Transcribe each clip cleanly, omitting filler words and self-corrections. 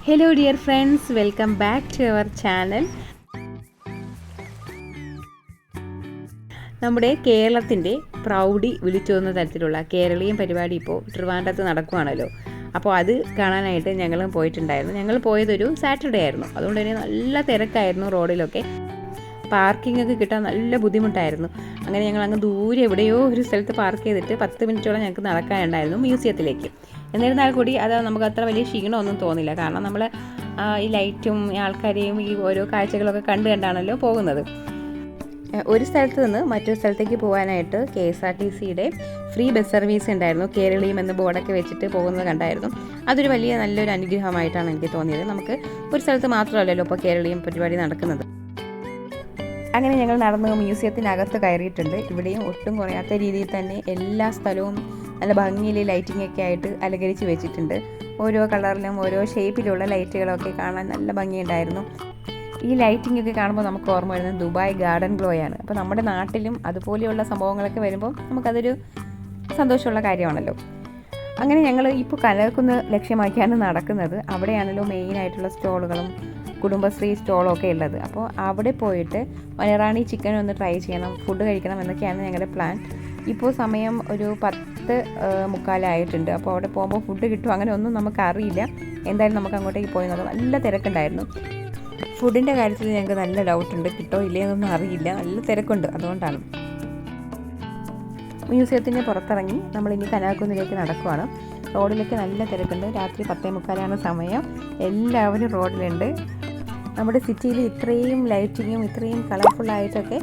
Hello dear friends, welcome back to our channel. നമ്മുടെ കേരളത്തിൻ്റെ പ്രൗഢി വിളിച്ചോതുന്ന തരത്തിലുള്ള കേരളീയം പരിപാടി ഇപ്പോൾ ട്രിവാൻഡ്രത്ത് നടക്കുകയാണല്ലോ. അപ്പോൾ അത് കാണാനായിട്ട് ഞങ്ങളും പോയിട്ടുണ്ടായിരുന്നു. ഞങ്ങൾ പോയതൊരു സാറ്റർഡേ ആയിരുന്നു. അതുകൊണ്ട് തന്നെ നല്ല തിരക്കായിരുന്നു റോഡിലൊക്കെ. പാർക്കിംഗ് ഒക്കെ കിട്ടാൻ നല്ല ബുദ്ധിമുട്ടായിരുന്നു. അങ്ങനെ ഞങ്ങൾ അങ്ങ് ദൂരെ എവിടെയോ ഒരു സ്ഥലത്ത് പാർക്ക് ചെയ്തിട്ട് 10 മിനിറ്റോളം ഞങ്ങൾക്ക് നടക്കാനുണ്ടായിരുന്നു മ്യൂസിയത്തിലേക്ക്. എന്നിരുന്നാൽ കൂടി അത് നമുക്ക് അത്ര വലിയ ക്ഷീണമൊന്നും തോന്നില്ല. കാരണം നമ്മൾ ഈ ലൈറ്റും ആൾക്കാരെയും ഈ ഓരോ കാഴ്ചകളൊക്കെ കണ്ടാണല്ലോ പോകുന്നത്. ഒരു സ്ഥലത്ത് നിന്ന് മറ്റൊരു സ്ഥലത്തേക്ക് പോകാനായിട്ട് KSRTCയുടെ ഫ്രീ ബസ് സർവീസ് ഉണ്ടായിരുന്നു. കേരളീയം എന്ന ബോർഡൊക്കെ വെച്ചിട്ട് പോകുന്നത് കണ്ടായിരുന്നു. അതൊരു നല്ലൊരു അനുഗ്രഹമായിട്ടാണ് എനിക്ക് തോന്നിയത്. നമുക്ക് ഒരു സ്ഥലത്ത് മാത്രമല്ലല്ലോ ഇപ്പോൾ കേരളീയം പരിപാടി നടക്കുന്നത്. അങ്ങനെ ഞങ്ങൾ നടന്ന് മ്യൂസിയത്തിനകത്ത് കയറിയിട്ടുണ്ട്. ഇവിടെയും ഒട്ടും കുറയാത്ത രീതിയിൽ തന്നെ എല്ലാ സ്ഥലവും നല്ല ഭംഗിയിൽ ലൈറ്റിങ്ങൊക്കെ ആയിട്ട് അലങ്കരിച്ച് വെച്ചിട്ടുണ്ട്. ഓരോ കളറിലും ഓരോ ഷേപ്പിലുള്ള ലൈറ്റുകളൊക്കെ കാണാൻ നല്ല ഭംഗിയുണ്ടായിരുന്നു. ഈ ലൈറ്റിംഗ് ഒക്കെ കാണുമ്പോൾ നമുക്ക് ഓർമ്മ വരുന്നത് ദുബായ് ഗാർഡൻ ഗ്ലോയാണ്. അപ്പോൾ നമ്മുടെ നാട്ടിലും അതുപോലെയുള്ള സംഭവങ്ങളൊക്കെ വരുമ്പോൾ നമുക്കതൊരു സന്തോഷമുള്ള കാര്യമാണല്ലോ. അങ്ങനെ ഞങ്ങൾ ഇപ്പോൾ കനകക്കുന്ന് ലക്ഷ്യമാക്കിയാണ് നടക്കുന്നത്. അവിടെയാണല്ലോ മെയിനായിട്ടുള്ള സ്റ്റോളുകളും കുടുംബശ്രീ സ്റ്റോളൊക്കെ ഉള്ളത്. അപ്പോൾ അവിടെ പോയിട്ട് മലറാണി ചിക്കൻ ഒന്ന് ട്രൈ ചെയ്യണം, ഫുഡ് കഴിക്കണം എന്നൊക്കെയാണ് ഞങ്ങളുടെ പ്ലാൻ. ഇപ്പോൾ സമയം ഒരു 10:45 അപ്പോൾ അവിടെ പോകുമ്പോൾ ഫുഡ് കിട്ടും അങ്ങനെ ഒന്നും നമുക്കറിയില്ല. എന്തായാലും നമുക്ക് അങ്ങോട്ടേക്ക് പോയി നോക്കാം. നല്ല തിരക്കുണ്ടായിരുന്നു. ഫുഡിൻ്റെ കാര്യത്തിൽ ഞങ്ങൾക്ക് നല്ല ഡൗട്ടുണ്ട്, കിട്ടോ ഇല്ലേ എന്നൊന്നും അറിയില്ല. നല്ല തിരക്കുണ്ട്, അതുകൊണ്ടാണ്. മ്യൂസിയത്തിൻ്റെ പുറത്തിറങ്ങി നമ്മളിനി കനകക്കുന്നിലേക്ക് നടക്കുവാണ്. റോഡിലേക്ക് നല്ല തിരക്കുണ്ട്. രാത്രി 10:45 സമയം. എല്ലാവരും റോഡിലുണ്ട്. നമ്മുടെ സിറ്റിയിൽ ഇത്രയും ലൈറ്റിങ്ങും ഇത്രയും കളർഫുള്ളായിട്ടൊക്കെ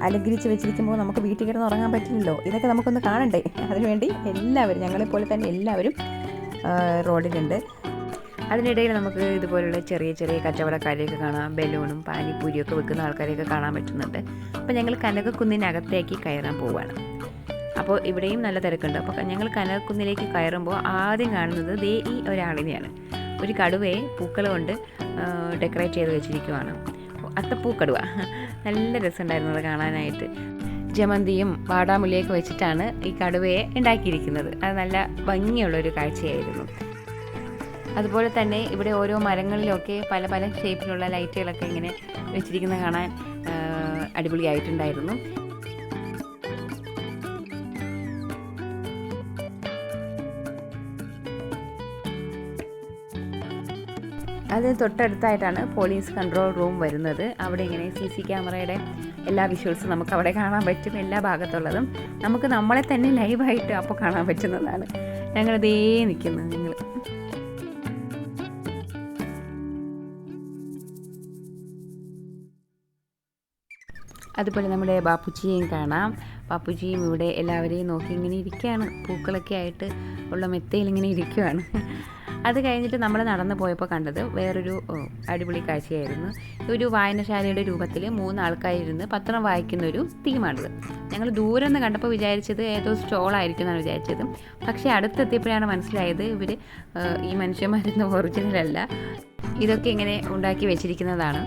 അലങ്കരിച്ച് വെച്ചിരിക്കുമ്പോൾ നമുക്ക് വീട്ടിൽ കിടന്ന് ഉറങ്ങാൻ പറ്റില്ലല്ലോ. ഇതൊക്കെ നമുക്കൊന്ന് കാണണ്ടേ. അതിനുവേണ്ടി എല്ലാവരും, ഞങ്ങളെപ്പോലെ തന്നെ എല്ലാവരും റോഡിലുണ്ട്. അതിനിടയിൽ നമുക്ക് ഇതുപോലുള്ള ചെറിയ കച്ചവടക്കാരെയൊക്കെ കാണാം. ബലൂണും പാനിപ്പൂരിയൊക്കെ വെക്കുന്ന ആൾക്കാരെയൊക്കെ കാണാൻ പറ്റുന്നുണ്ട്. അപ്പോൾ ഞങ്ങൾ കനകക്കുന്നിനകത്തേക്ക് കയറാൻ പോവുകയാണ്. അപ്പോൾ ഇവിടെയും നല്ല തിരക്കുണ്ട്. അപ്പോൾ ഞങ്ങൾ കനകക്കുന്നിലേക്ക് കയറുമ്പോൾ ആദ്യം കാണുന്നത് ദേ ഈ ഒരാളിനെയാണ്. ഒരു കടുവയെ പൂക്കൾ കൊണ്ട് ഡെക്കറേറ്റ് ചെയ്ത് വെച്ചിരിക്കുവാണ്. അത്തപ്പൂക്കടുവ. നല്ല രസമുണ്ടായിരുന്നു അത് കാണാനായിട്ട്. ജമന്തിയും വാടാമുല്ലയൊക്കെ വെച്ചിട്ടാണ് ഈ കടുവയെ ഉണ്ടാക്കിയിരിക്കുന്നത്. അത് നല്ല ഭംഗിയുള്ളൊരു കാഴ്ചയായിരുന്നു. അതുപോലെ തന്നെ ഇവിടെ ഓരോ മരങ്ങളിലൊക്കെ പല ഷേപ്പിലുള്ള ലൈറ്റുകളൊക്കെ ഇങ്ങനെ വെച്ചിരിക്കുന്നത് കാണാൻ അടിപൊളിയായിട്ടുണ്ടായിരുന്നു. അത് തൊട്ടടുത്തായിട്ടാണ് പോലീസ് കൺട്രോൾ റൂം വരുന്നത്. അവിടെ ഇങ്ങനെ CC ക്യാമറയുടെ എല്ലാ വിഷ്വൽസും നമുക്ക് അവിടെ കാണാൻ പറ്റും. എല്ലാ ഭാഗത്തുള്ളതും നമുക്ക് നമ്മളെ തന്നെ ലൈവായിട്ട് അപ്പോൾ കാണാൻ പറ്റുന്നതാണ്. ഞങ്ങളിതേ നിൽക്കുന്നത്. നിങ്ങൾ അതുപോലെ നമ്മുടെ ബാപ്പുച്ചിയെയും കാണാം. ബാപ്പുജിയും ഇവിടെ എല്ലാവരെയും നോക്കി ഇങ്ങനെ ഇരിക്കുകയാണ്. പൂക്കളൊക്കെ ആയിട്ട് ഉള്ള മെത്തയിൽ ഇങ്ങനെ ഇരിക്കുകയാണ്. അത് കഴിഞ്ഞിട്ട് നമ്മൾ നടന്നു പോയപ്പോൾ കണ്ടത് വേറൊരു അടിപൊളി കാഴ്ചയായിരുന്നു. ഒരു വായനശാലയുടെ രൂപത്തിൽ 3 ആൾക്കാരിരുന്ന് പത്രം വായിക്കുന്നൊരു തീമാണിത്. ഞങ്ങൾ ദൂരെ നിന്ന് കണ്ടപ്പോൾ വിചാരിച്ചത് ഏതോ സ്റ്റോളായിരിക്കും എന്നാണ് വിചാരിച്ചത്. പക്ഷേ അടുത്തെത്തിയപ്പോഴാണ് മനസ്സിലായത് ഇവർ ഈ മനുഷ്യന്മാരൊന്നും ഒറിജിനലല്ല, ഇതൊക്കെ ഇങ്ങനെ ഉണ്ടാക്കി വെച്ചിരിക്കുന്നതാണ്.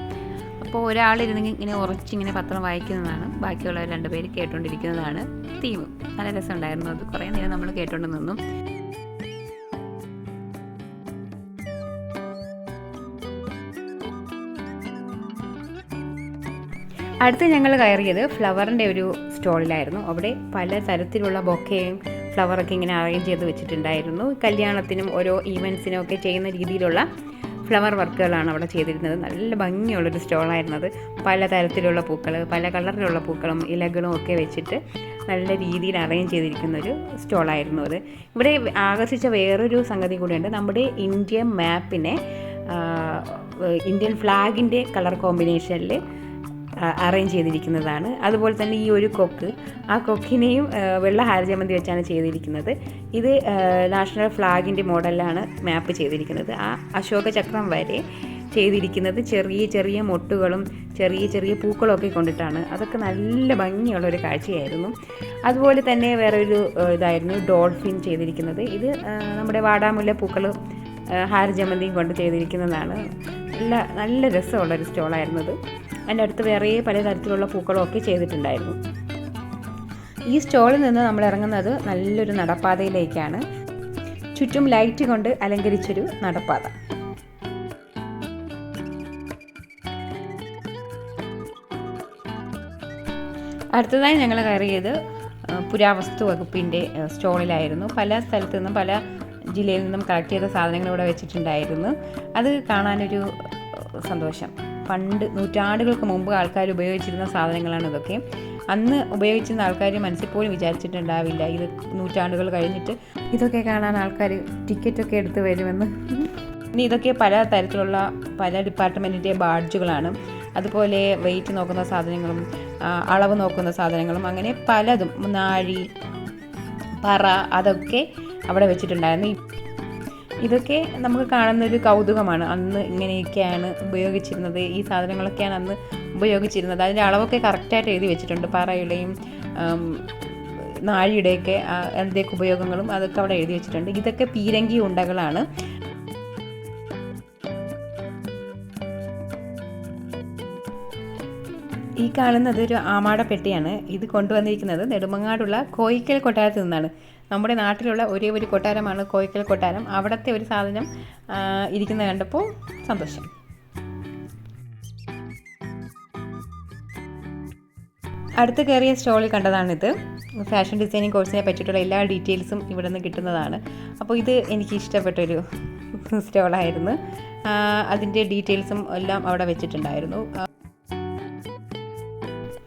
അപ്പോൾ ഒരാളിരുന്ന് ഇങ്ങനെ ഉറച്ചിങ്ങനെ പത്രം വായിക്കുന്നതാണ്, ബാക്കിയുള്ള 2 പേര് കേട്ടുകൊണ്ടിരിക്കുന്നതാണ് തീം. നല്ല രസമുണ്ടായിരുന്നു. അത് കുറേ നേരം നമ്മൾ കേട്ടുകൊണ്ട് നിന്നു. അടുത്ത് ഞങ്ങൾ കയറിയത് ഫ്ലവറിൻ്റെ ഒരു സ്റ്റോളിലായിരുന്നു. അവിടെ പല തരത്തിലുള്ള ബൊക്കയും ഫ്ലവറൊക്കെ ഇങ്ങനെ അറേഞ്ച് ചെയ്ത് വെച്ചിട്ടുണ്ടായിരുന്നു. കല്യാണത്തിനും ഓരോ ഈവൻസിനും ഒക്കെ ചെയ്യുന്ന രീതിയിലുള്ള ഫ്ലവർ വർക്കുകളാണ് അവിടെ ചെയ്തിരുന്നത്. നല്ല ഭംഗിയുള്ളൊരു സ്റ്റോളായിരുന്നത്. പല തരത്തിലുള്ള പൂക്കൾ, പല കളറിലുള്ള പൂക്കളും ഇലകളും ഒക്കെ വെച്ചിട്ട് നല്ല രീതിയിൽ അറേഞ്ച് ചെയ്തിരിക്കുന്നൊരു സ്റ്റോളായിരുന്നു അത്. ഇവിടെ ആകർഷിച്ച വേറൊരു സംഗതി കൂടിയുണ്ട്. നമ്മുടെ ഇന്ത്യൻ മാപ്പിനെ ഇന്ത്യൻ ഫ്ലാഗിൻ്റെ കളർ കോമ്പിനേഷനിൽ അറേഞ്ച് ചെയ്തിരിക്കുന്നതാണ്. അതുപോലെ തന്നെ ഈ ഒരു കൊക്ക്, ആ കൊക്കിനെയും വെള്ള ഹാരജമന്തി വെച്ചാണ് ചെയ്തിരിക്കുന്നത്. ഇത് നാഷണൽ ഫ്ലാഗിൻ്റെ മോഡലിലാണ് മാപ്പ് ചെയ്തിരിക്കുന്നത്. ആ അശോക ചക്രം വരെ ചെയ്തിരിക്കുന്നത് ചെറിയ മൊട്ടുകളും ചെറിയ പൂക്കളൊക്കെ കൊണ്ടിട്ടാണ്. അതൊക്കെ നല്ല ഭംഗിയുള്ളൊരു കാഴ്ചയായിരുന്നു. അതുപോലെ തന്നെ വേറൊരു ഇതായിരുന്നു ഡോൾഫിൻ ചെയ്തിരിക്കുന്നത്. ഇത് നമ്മുടെ വാടാമുല്ല പൂക്കൾ ഹാരജമന്തിയും കൊണ്ട് ചെയ്തിരിക്കുന്നതാണ്. നല്ല രസമുള്ളൊരു സ്റ്റോളായിരുന്നത്. അതിൻ്റെ അടുത്ത് വേറെ പലതരത്തിലുള്ള പൂക്കളൊക്കെ ചെയ്തിട്ടുണ്ടായിരുന്നു. ഈ സ്റ്റോളിൽ നിന്ന് നമ്മൾ ഇറങ്ങുന്നത് നല്ലൊരു നടപ്പാതയിലേക്കാണ്. ചുറ്റും ലൈറ്റ് കൊണ്ട് അലങ്കരിച്ചൊരു നടപ്പാത. അടുത്തതായി ഞങ്ങൾ കയറിയത് പുരാവസ്തു വകുപ്പിൻ്റെ സ്റ്റോളിലായിരുന്നു. പല സ്ഥലത്തു നിന്നും പല ജില്ലയിൽ നിന്നും കളക്ട് ചെയ്ത സാധനങ്ങൾ ഇവിടെ വെച്ചിട്ടുണ്ടായിരുന്നു. അത് കാണാനൊരു സന്തോഷം. പണ്ട് നൂറ്റാണ്ടുകൾക്ക് മുമ്പ് ആൾക്കാർ ഉപയോഗിച്ചിരുന്ന സാധനങ്ങളാണ് ഇതൊക്കെ. അന്ന് ഉപയോഗിച്ചിരുന്ന ആൾക്കാർ മനസ്സിൽ പോലും വിചാരിച്ചിട്ടുണ്ടാവില്ല ഇത് നൂറ്റാണ്ടുകൾ കഴിഞ്ഞിട്ട് ഇതൊക്കെ കാണാൻ ആൾക്കാർ ടിക്കറ്റൊക്കെ എടുത്ത് വരുമെന്ന്. ഇനി ഇതൊക്കെ പല തരത്തിലുള്ള പല ഡിപ്പാർട്ട്മെൻറ്റിൻ്റെ ബാഡ്ജുകളാണ്. അതുപോലെ വെയിറ്റ് നോക്കുന്ന സാധനങ്ങളും അളവ് നോക്കുന്ന സാധനങ്ങളും അങ്ങനെ പലതും, നാഴി, പറ, അതൊക്കെ അവിടെ വെച്ചിട്ടുണ്ടായിരുന്നു. ഇതൊക്കെ നമുക്ക് കാണുന്നൊരു കൗതുകമാണ്. അന്ന് ഇങ്ങനെയൊക്കെയാണ് ഉപയോഗിച്ചിരുന്നത്, ഈ സാധനങ്ങളൊക്കെയാണ് അന്ന് ഉപയോഗിച്ചിരുന്നത്. അതിൻ്റെ അളവൊക്കെ കറക്റ്റായിട്ട് എഴുതി വെച്ചിട്ടുണ്ട്. പറയുടെയും നാഴിയുടെയൊക്കെ എന്തൊക്കെ ഉപയോഗങ്ങളും അതൊക്കെ അവിടെ എഴുതി വെച്ചിട്ടുണ്ട്. ഇതൊക്കെ പീരങ്കി ഉണ്ടകളാണ്. ഈ കാണുന്നത് ഒരു ആമാടപ്പെട്ടിയാണ്. ഇത് കൊണ്ടുവന്നിരിക്കുന്നത് നെടുമങ്ങാടുള്ള കോയിക്കൽ കൊട്ടാരത്തിൽ നിന്നാണ്. നമ്മുടെ നാട്ടിലുള്ള ഒരേ ഒരു കൊട്ടാരമാണ് കോയിക്കൽ കൊട്ടാരം. അവിടുത്തെ ഒരു സാധനം ഇരിക്കുന്നത് കണ്ടപ്പോൾ സന്തോഷം. അടുത്ത് കയറിയ സ്റ്റോളിൽ കണ്ടതാണിത്. ഫാഷൻ ഡിസൈനിങ് കോഴ്സിനെ പറ്റിയിട്ടുള്ള എല്ലാ ഡീറ്റെയിൽസും ഇവിടെ നിന്ന് കിട്ടുന്നതാണ്. അപ്പോൾ ഇത് എനിക്ക് ഇഷ്ടപ്പെട്ടൊരു സ്റ്റോളായിരുന്നു. അതിൻ്റെ ഡീറ്റെയിൽസും എല്ലാം അവിടെ വെച്ചിട്ടുണ്ടായിരുന്നു.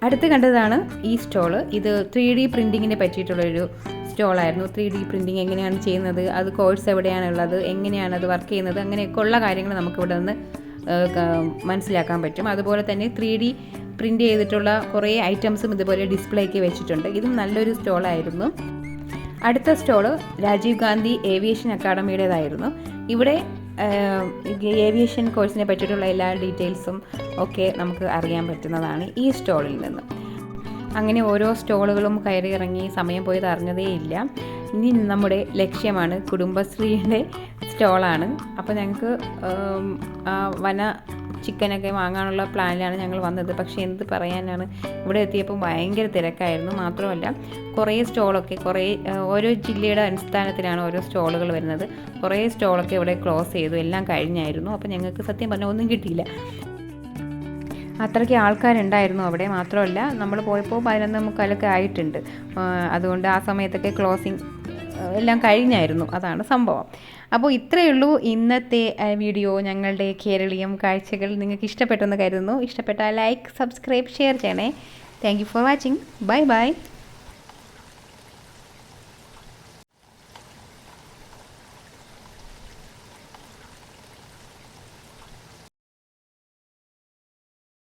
അടുത്ത് കണ്ടതാണ് ഈ സ്റ്റോള്. ഇത് 3D പ്രിൻറ്റിങ്ങിനെ പറ്റിയിട്ടുള്ളൊരു സ്റ്റോളായിരുന്നു. 3D പ്രിൻറ്റിങ് എങ്ങനെയാണ് ചെയ്യുന്നത്, അത് കോഴ്സ് എവിടെയാണുള്ളത്, എങ്ങനെയാണ് അത് വർക്ക് ചെയ്യുന്നത്, അങ്ങനെയൊക്കെ ഉള്ള കാര്യങ്ങൾ നമുക്കിവിടെ നിന്ന് മനസ്സിലാക്കാൻ പറ്റും. അതുപോലെ തന്നെ 3D പ്രിൻറ്റ് ചെയ്തിട്ടുള്ള കുറേ ഐറ്റംസും ഇതുപോലെ ഡിസ്പ്ലേക്ക് വെച്ചിട്ടുണ്ട്. ഇതും നല്ലൊരു സ്റ്റോളായിരുന്നു. അടുത്ത സ്റ്റോള് രാജീവ് ഗാന്ധി ഏവിയേഷൻ അക്കാഡമിയുടേതായിരുന്നു. ഇവിടെ ഏവിയേഷൻ കോഴ്സിനെ പറ്റിയിട്ടുള്ള എല്ലാ ഡീറ്റെയിൽസും ഒക്കെ നമുക്ക് അറിയാൻ പറ്റുന്നതാണ് ഈ സ്റ്റോളിൽ നിന്ന്. അങ്ങനെ ഓരോ സ്റ്റോളുകളും കയറി ഇറങ്ങി സമയം പോയത് അറിഞ്ഞതേയില്ല. ഇനി നമ്മുടെ ലക്ഷ്യമാണ് കുടുംബശ്രീയുടെ സ്റ്റോളാണ്. അപ്പോൾ ഞങ്ങൾക്ക് വന ചിക്കനൊക്കെ വാങ്ങാനുള്ള പ്ലാനിലാണ് ഞങ്ങൾ വന്നത്. പക്ഷേ എന്ത് പറയാനാണ്, ഇവിടെ എത്തിയപ്പോൾ ഭയങ്കര തിരക്കായിരുന്നു. മാത്രമല്ല കുറേ സ്റ്റോളൊക്കെ ഓരോ ജില്ലയുടെ അടിസ്ഥാനത്തിലാണ് ഓരോ സ്റ്റോളുകൾ വരുന്നത്. കുറേ സ്റ്റോളൊക്കെ ഇവിടെ ക്ലോസ് ചെയ്തു, എല്ലാം കഴിഞ്ഞായിരുന്നു. അപ്പോൾ ഞങ്ങൾക്ക് സത്യം പറഞ്ഞാൽ ഒന്നും കിട്ടിയില്ല. അത്രയ്ക്ക് ആൾക്കാരുണ്ടായിരുന്നു അവിടെ. മാത്രമല്ല നമ്മൾ പോയപ്പോൾ 11:45 ആയിട്ടുണ്ട്. അതുകൊണ്ട് ആ സമയത്തൊക്കെ ക്ലോസിങ് എല്ലാം കഴിഞ്ഞായിരുന്നു. അതാണ് സംഭവം. അപ്പോൾ ഇത്രയേ ഉള്ളൂ ഇന്നത്തെ വീഡിയോ. ഞങ്ങളുടെ കേരളീയം കാഴ്ചകൾ നിങ്ങൾക്ക് ഇഷ്ടപ്പെട്ടെന്ന് കരുതുന്നു. ഇഷ്ടപ്പെട്ടാൽ ലൈക്ക്, സബ്സ്ക്രൈബ്, ഷെയർ ചെയ്യണേ. Thank you for watching. Bye bye.